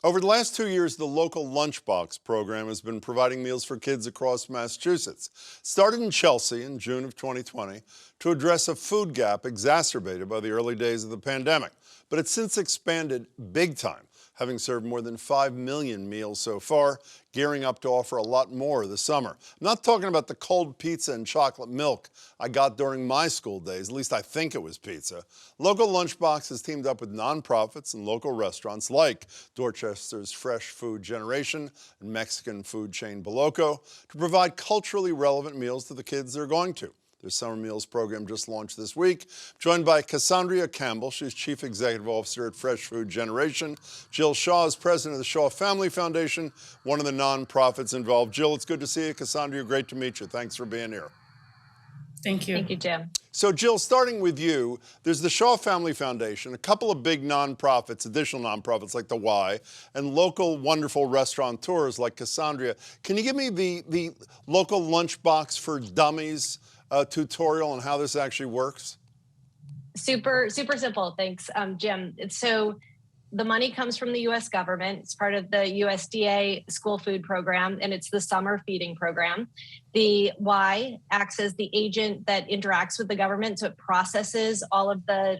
Over the last 2 years, the Local Lunchbox program has been providing meals for kids across Massachusetts. Started in Chelsea in June of 2020 to address a food gap exacerbated by the early days of the pandemic. But it's since expanded big time, having served more than 5 million meals so far, gearing up to offer a lot more this summer. I'm not talking about the cold pizza and chocolate milk I got during my school days, at least I think it was pizza. Local Lunchbox has teamed up with nonprofits and local restaurants like Dorchester's Fresh Food Generation and Mexican food chain Boloco to provide culturally relevant meals to the kids they're going to. Their summer meals program just launched this week. Joined by Cassandria Campbell, she's Chief Executive Officer at Fresh Food Generation. Jill Shah is President of the Shah Family Foundation, one of the nonprofits involved. Jill, it's good to see you. Cassandria, great to meet you. Thanks for being here. Thank you. Thank you, Jim. So, Jill, starting with you, there's the Shah Family Foundation, a couple of big nonprofits, additional nonprofits like the Y, and local wonderful restaurateurs like Cassandria. Can you give me the Local Lunchbox for Dummies tutorial on how this actually works? Super simple. Thanks, Jim. So the money comes from the U.S. government. It's part of the USDA school food program, and it's the summer feeding program. The Y acts as the agent that interacts with the government, so it processes all of the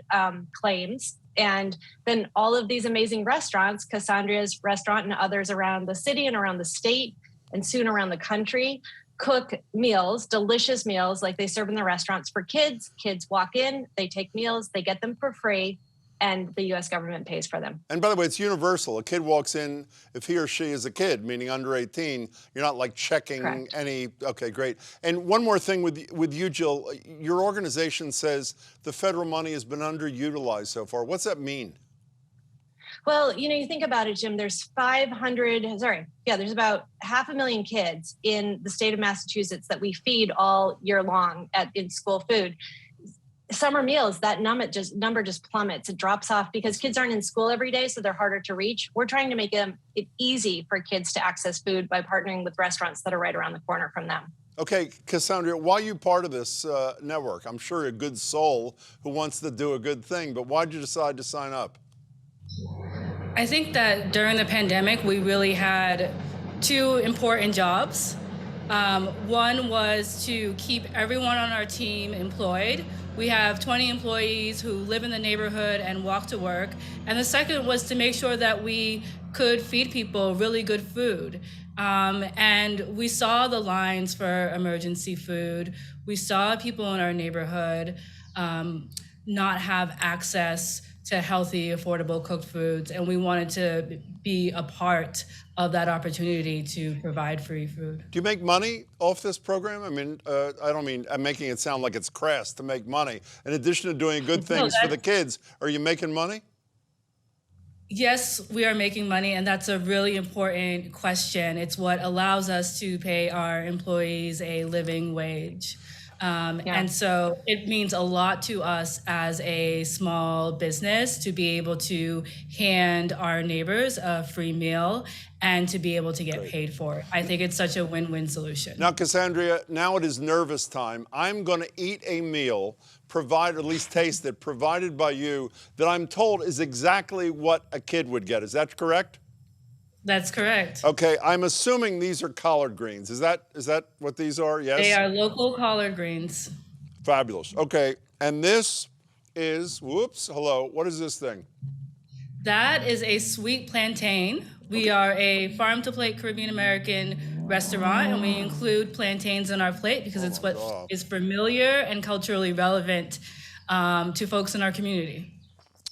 claims. And then all of these amazing restaurants, Cassandria's restaurant and others around the city and around the state and soon around the country, cook meals, delicious meals like they serve in the restaurants for kids. Kids walk in, they take meals, they get them for free, and the U.S. government pays for them. And by the way, it's universal. A kid walks in, if he or she is a kid, meaning under 18, you're not like checking Correct. any, okay, great. And one more thing with you, Jill, your organization says the federal money has been underutilized so far. What's that mean? Well, you think about it, Jim, there's about 500,000 kids in the state of Massachusetts that we feed all year long in school food. Summer meals, that number just plummets. It drops off because kids aren't in school every day, so they're harder to reach. We're trying to make it easy for kids to access food by partnering with restaurants that are right around the corner from them. Okay, Cassandria, why are you part of this network? I'm sure you're a good soul who wants to do a good thing, but why did you decide to sign up? I think that during the pandemic, we really had two important jobs. One was to keep everyone on our team employed. We have 20 employees who live in the neighborhood and walk to work. And the second was to make sure that we could feed people really good food. And we saw the lines for emergency food. We saw people in our neighborhood not have access to healthy, affordable cooked foods, and we wanted to be a part of that opportunity to provide free food. Do you make money off this program? I mean, I don't mean, I'm making it sound like it's crass to make money. In addition to doing good things for the kids, are you making money? Yes, we are making money, and that's a really important question. It's what allows us to pay our employees a living wage. And so it means a lot to us as a small business to be able to hand our neighbors a free meal and to be able to get paid for it. I think it's such a win-win solution. Now, Cassandria, now it is nervous time. I'm going to eat a meal, provided, or at least taste it, provided by you, that I'm told is exactly what a kid would get. Is that correct? That's correct. Okay, I'm assuming these are collard greens. Is that what these are? Yes? They are local collard greens. Fabulous. Okay, and this is, whoops, hello, what is this thing? That is a sweet plantain. We are a farm-to-plate Caribbean American restaurant, and we include plantains on our plate because it's what is familiar and culturally relevant to folks in our community.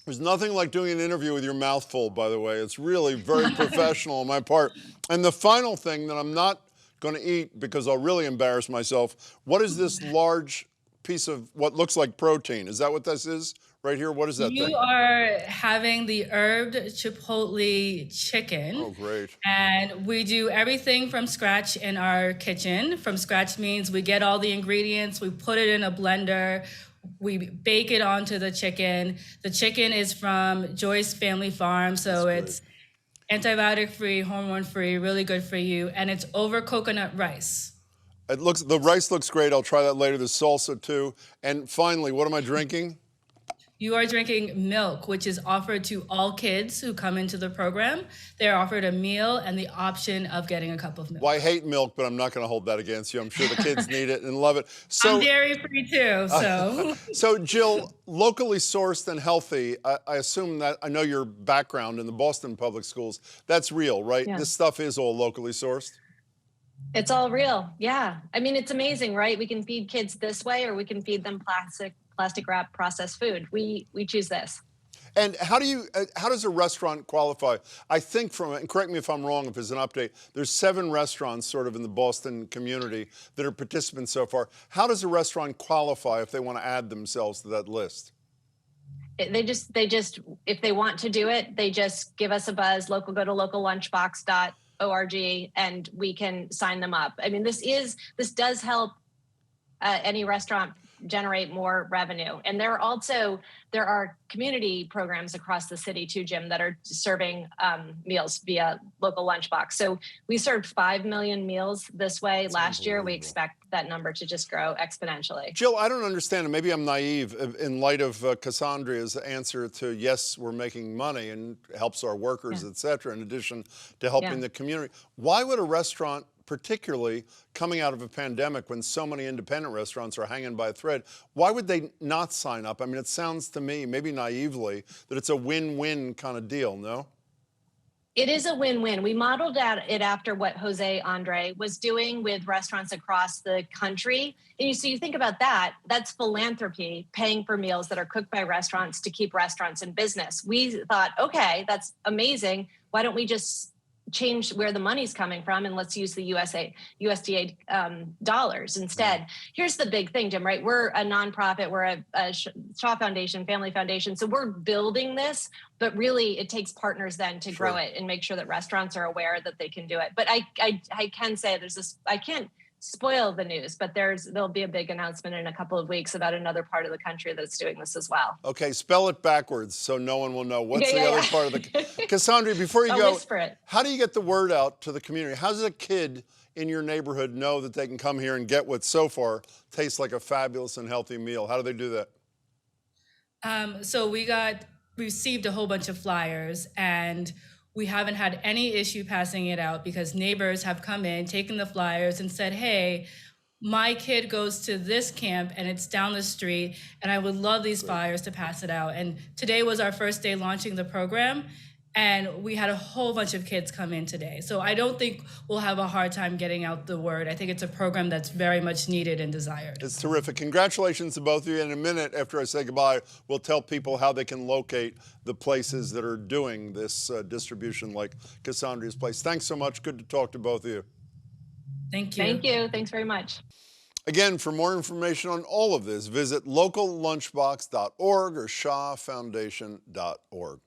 There's nothing like doing an interview with your mouth full, by the way. It's really very professional on my part. And the final thing that I'm not going to eat because I'll really embarrass myself, what is this large piece of what looks like protein? Is that what this is right here? What is that thing? You are having the herbed chipotle chicken. Oh, great. And we do everything from scratch in our kitchen. From scratch means we get all the ingredients, we put it in a blender, we bake it onto the chicken. The chicken is from Joyce Family Farm, so it's antibiotic-free, hormone-free, really good for you, and it's over coconut rice. The rice looks great. I'll try that later. There's salsa too. And finally, what am I drinking? You are drinking milk, which is offered to all kids who come into the program. They're offered a meal and the option of getting a cup of milk. Well, I hate milk, but I'm not going to hold that against you. I'm sure the kids need it and love it. I'm So, dairy free too, so. so Jill, locally sourced and healthy, I assume that, I know your background in the Boston public schools, that's real, right? Yeah. This stuff is all locally sourced? It's all real. Yeah. I mean, it's amazing, right? We can feed kids this way, or we can feed them plastic wrap processed food. We choose this. And how does a restaurant qualify? I think and correct me if I'm wrong, if there's an update, there's 7 restaurants sort of in the Boston community that are participants so far. How does a restaurant qualify if they want to add themselves to that list? They just, if they want to do it, they just give us a buzz. Go to locallunchbox.org and we can sign them up. I mean, this does help any restaurant generate more revenue. And there are community programs across the city too, Jim, that are serving meals via Local Lunchbox. So we served 5 million meals this way last year. We expect that number to just grow exponentially. Jill, I don't understand, and maybe I'm naive in light of Cassandria's answer to, yes, we're making money and helps our workers, et cetera, in addition to helping the community. Why would a restaurant, particularly coming out of a pandemic when so many independent restaurants are hanging by a thread, why would they not sign up? I mean, it sounds to me, maybe naively, that it's a win-win kind of deal, no? It is a win-win. We modeled it after what Jose Andre was doing with restaurants across the country. And so you think about that, that's philanthropy, paying for meals that are cooked by restaurants to keep restaurants in business. We thought, okay, that's amazing. Why don't we just change where the money's coming from and let's use the USDA dollars instead. Here's the big thing, Jim, right? We're a nonprofit, we're a Shah Foundation, Family Foundation. So we're building this, but really it takes partners then to grow it and make sure that restaurants are aware that they can do it. But I can say I can't spoil the news, but there'll be a big announcement in a couple of weeks about another part of the country that's doing this as well. Okay, spell it backwards so no one will know. What's the other part of the... Cassandria, before you go, whisper it. How do you get the word out to the community? How does a kid in your neighborhood know that they can come here and get what so far tastes like a fabulous and healthy meal? How do they do that? So we received a whole bunch of flyers, and we haven't had any issue passing it out because neighbors have come in, taken the flyers and said, hey, my kid goes to this camp and it's down the street and I would love these flyers to pass it out. And today was our first day launching the program, and we had a whole bunch of kids come in today. So I don't think we'll have a hard time getting out the word. I think it's a program that's very much needed and desired. It's terrific. Congratulations to both of you. In a minute, after I say goodbye, we'll tell people how they can locate the places that are doing this distribution, like Cassandria's place. Thanks so much. Good to talk to both of you. Thank you. Thank you. Thanks very much. Again, for more information on all of this, visit locallunchbox.org or shahfoundation.org.